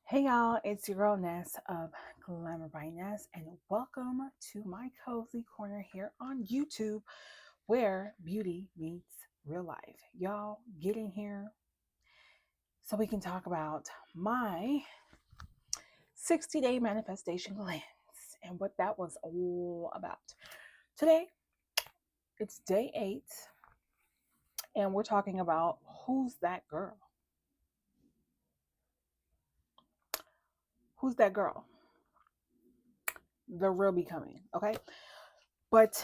Hey y'all, it's your girl Ness of Glamour by Ness, and welcome to my cozy corner here on YouTube where beauty meets real life. Y'all get in here so we can talk about my 60-day manifestation cleanse and what that was all about. Today, it's day 8, and we're talking about who's that girl? Who's that girl? The real becoming, okay? But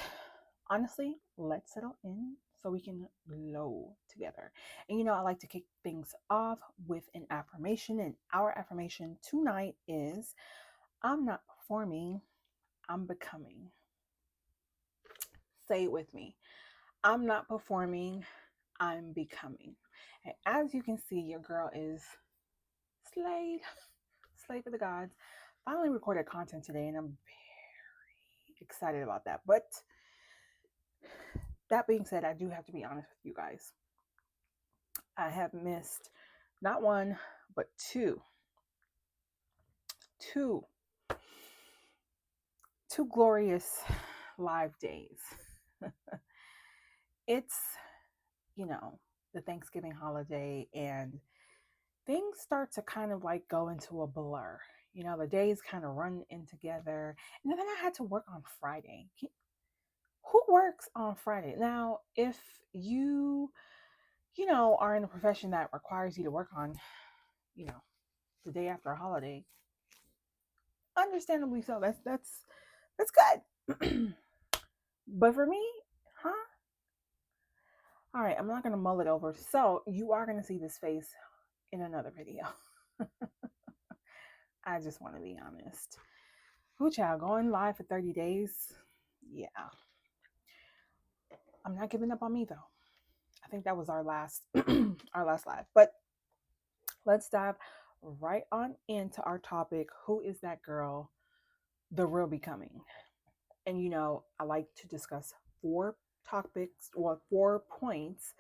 honestly, let's settle in so we can glow together. And I like to kick things off with an affirmation. And our affirmation tonight is I'm not performing, I'm becoming. Say it with me. I'm not performing, I'm becoming. And as you can see, your girl is slayed, slayed for the gods. Finally recorded content today, and I'm very excited about that. But that being said, I do have to be honest with you guys. I have missed not one, but two, two glorious live days. It's, you know, the Thanksgiving holiday, and things start to kind of like go into a blur. The days kind of run in together. And then I had to work on Friday. Who works on Friday? Now, if are in a profession that requires you to work on, you know, the day after a holiday, understandably so. That's good. But for me, huh? All right, I'm not gonna mull it over. So you are gonna see this face in another video. I just want to be honest. Who child going live for 30 days? Yeah, I'm not giving up on me though. I think that was our last our last live. But let's dive right on into our topic. Who is that girl? The real becoming. And I like to discuss 4 topics or 4 points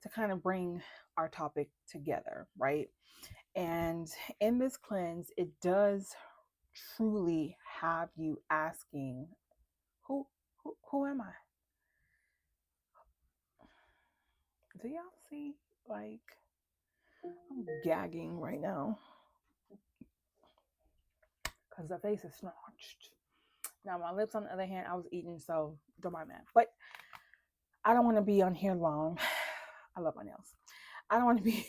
to kind of bring our topic together, right? And in this cleanse, it does truly have you asking, who who am I? Do y'all see, like, I'm gagging right now because the face is snarched. Now my lips, on the other hand, I was eating, so don't mind that. But I don't want to be on here long. I love my nails. I don't want to be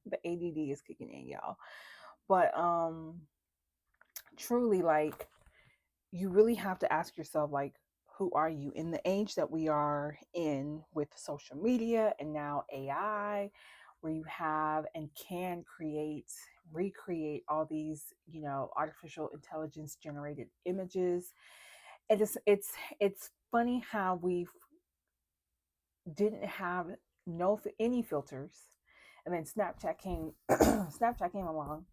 the ADD is kicking in, y'all. But truly, like, you really have to ask yourself, like, who are you in the age that we are in with social media and now AI, where you have and can recreate all these, artificial intelligence generated images. It's funny how we didn't have any filters, and then Snapchat came Snapchat came along,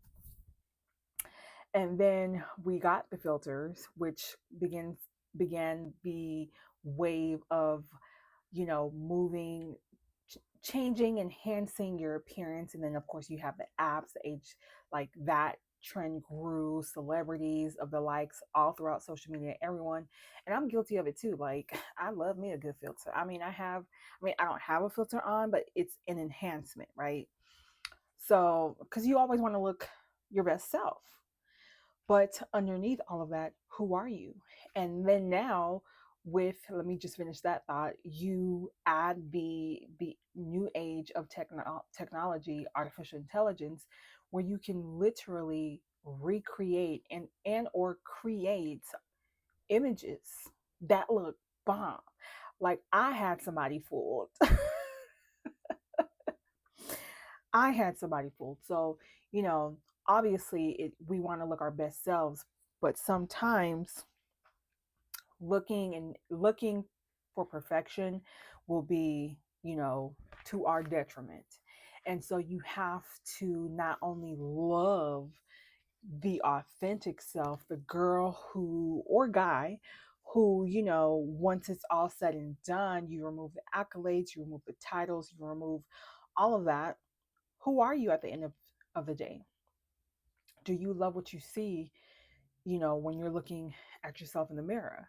and then we got the filters, which began the wave of moving, changing, enhancing your appearance. And then of course you have the apps, the age, like that trend grew, celebrities of the likes all throughout social media, everyone. And I'm guilty of it too. Like, I love me a good filter. I don't have a filter on, but it's an enhancement, right? So because you always want to look your best self, but underneath all of that, who are you? And then now, with, let me just finish that thought, you add the new age of technology, artificial intelligence, where you can literally recreate and or create images that look bomb. Like, I had somebody fooled. I had somebody fooled. So, obviously we want to look our best selves, but sometimes looking for perfection will be, to our detriment. And so you have to not only love the authentic self, the girl who, or guy who, once it's all said and done, you remove the accolades, you remove the titles, you remove all of that. Who are you at the end of the day? Do you love what you see, when you're looking at yourself in the mirror?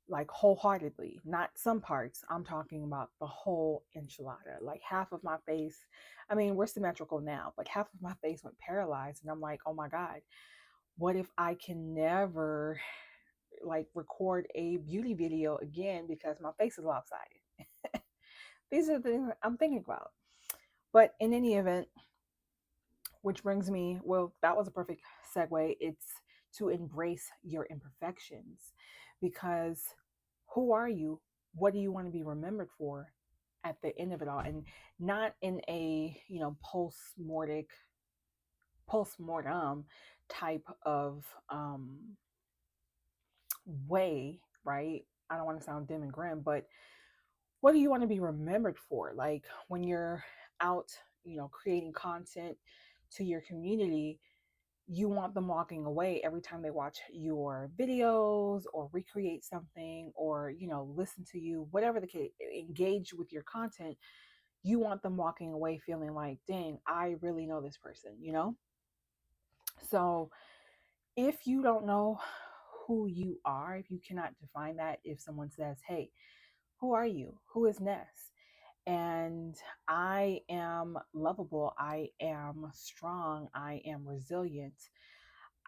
Like wholeheartedly, not some parts. I'm talking about the whole enchilada. Like half of my face, I mean, we're symmetrical now, but half of my face went paralyzed. And I'm like, oh my God, what if I can never like record a beauty video again because my face is lopsided? These are the things I'm thinking about. But in any event, which brings me, well, that was a perfect segue. It's to embrace your imperfections, because who are you? What do you want to be remembered for at the end of it all? And not in a, postmortem type of way, right? I don't want to sound dim and grim, but what do you want to be remembered for? Like when you're out, creating content to your community, you want them walking away every time they watch your videos or recreate something, or listen to you, whatever the case, engage with your content. You want them walking away feeling like, dang, I really know this person. So if you don't know who you are, if you cannot define that, if someone says, hey, who are you, who is Ness? And I am lovable, I am strong, I am resilient,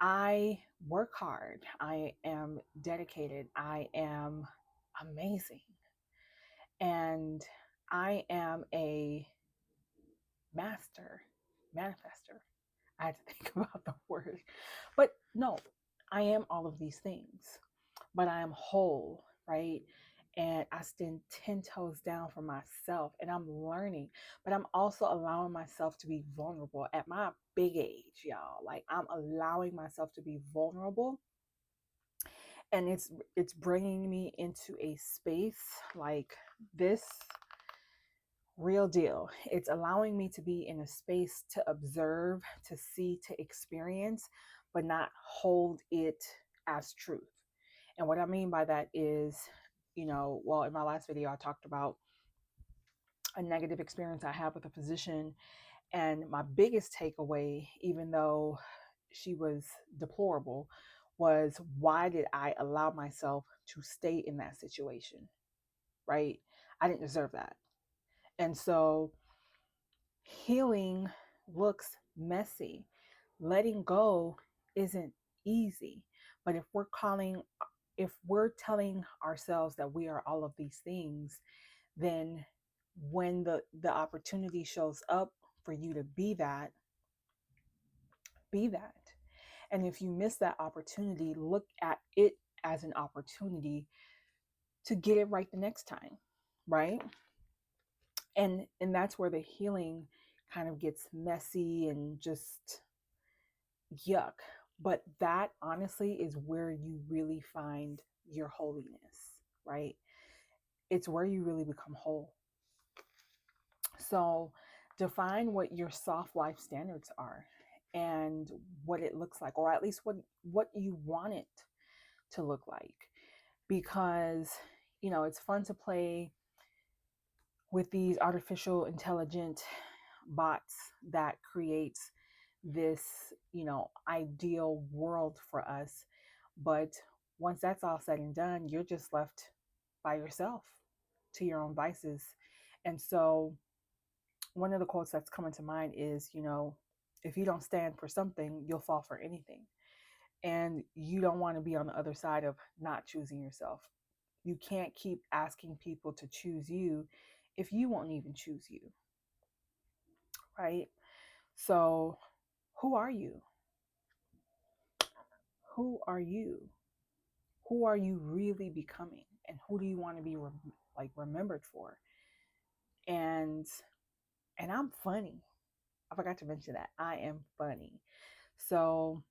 I work hard, I am dedicated, I am amazing, and I am a master manifester. I had to think about the word. But no, I am all of these things, but I am whole, right? And I stand 10 toes down for myself, and I'm learning, but I'm also allowing myself to be vulnerable at my big age, y'all. Like I'm allowing myself to be vulnerable, and it's bringing me into a space like this. Real deal. It's allowing me to be in a space to observe, to see, to experience, but not hold it as truth. And what I mean by that is, well, in my last video, I talked about a negative experience I had with a physician. And my biggest takeaway, even though she was deplorable, was why did I allow myself to stay in that situation? Right? I didn't deserve that. And so healing looks messy. Letting go isn't easy. But if we're telling ourselves that we are all of these things, then when the opportunity shows up for you to be that, be that. And if you miss that opportunity, look at it as an opportunity to get it right the next time, right? And that's where the healing kind of gets messy and just yuck. But that honestly is where you really find your holiness, right? It's where you really become whole. So define what your soft life standards are and what it looks like, or at least what you want it to look like. Because it's fun to play with these artificial intelligent bots that creates this ideal world for us. But once that's all said and done, you're just left by yourself to your own vices. And so one of the quotes that's coming to mind is, if you don't stand for something, you'll fall for anything. And you don't want to be on the other side of not choosing yourself. You can't keep asking people to choose you if you won't even choose you, right? So, who are you? Who are you? Who are you really becoming? And who do you want to be remembered for? And I'm funny. I forgot to mention that. I am funny. So,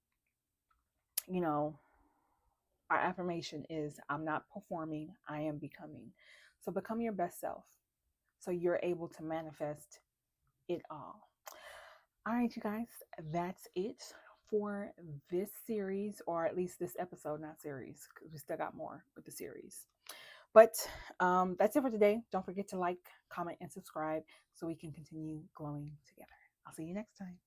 you know, our affirmation is I'm not performing, I am becoming. So become your best self so you're able to manifest it all. All right, you guys, that's it for this series, or at least this episode, not series, because we still got more with the series. But that's it for today. Don't forget to like, comment, and subscribe so we can continue glowing together. I'll see you next time.